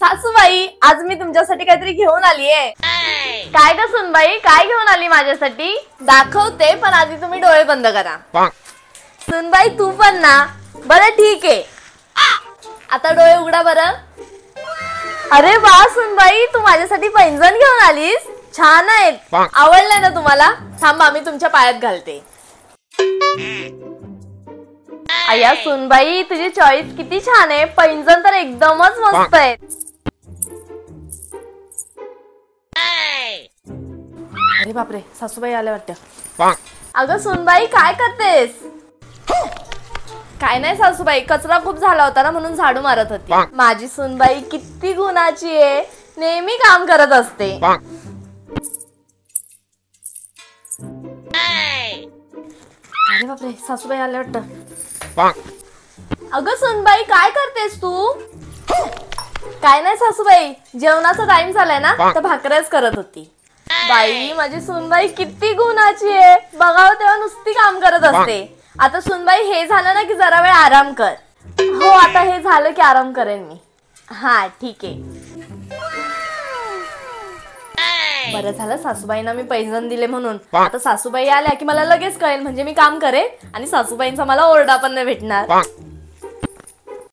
सासूबाई, आज मी तुमच्यासाठी काहीतरी घेऊन आलीये. काय ग सुनबाई, काय घेऊन आली माझ्यासाठी? दाखवते, पण आधी तुम्ही डोळे बंद करा. सुनबाई तू पण ना. बरं ठीक आहे, आता डोळे उघडा बरं. अरे वा सुनबाई, तू माझ्यासाठी पैंजण घेऊन आलीस. छान आहेत, आवडलंय ना तुम्हाला? थांबा, मी तुमच्या पायात घालते. अय्या सुनबाई, तुझी चॉईस किती छान आहे. पैंजण तर एकदमच मस्त आहे. अरे बापरे, सासूबाई आल्या वाटतं. अगं सुनबाई, काय करतेस? काय नाही सासूबाई, कचरा खूप झाला होता ना, म्हणून झाडू मारत होती. माझी सुनबाई किती गुणाची आहे, नेहमी काम करत असते. अरे बापरे, सासूबाई आल्या वाटतं. अगं सुनबाई, काय करतेस तू? काय नाही सासूबाई, जेवणाचा टाइम झालाय ना, तर भाकऱ्याच करत होती. बाई, माझी सुनबाई किती गुणाची आहे. बघावं तेव्हा नुसती काम करत असते. आता सुनबाई, हे झालं ना की जरा वेळ आराम कर. हो, आता हे झालं की आराम करेन मी. हा ठीक आहे. बरं झालं सासूबाईंना मी पैंजण दिले म्हणून. आता सासूबाई आल्या की मला लगेच कळेल, म्हणजे मी काम करेन आणि सासूबाईंचा मला ओरडा पण नाही भेटणार.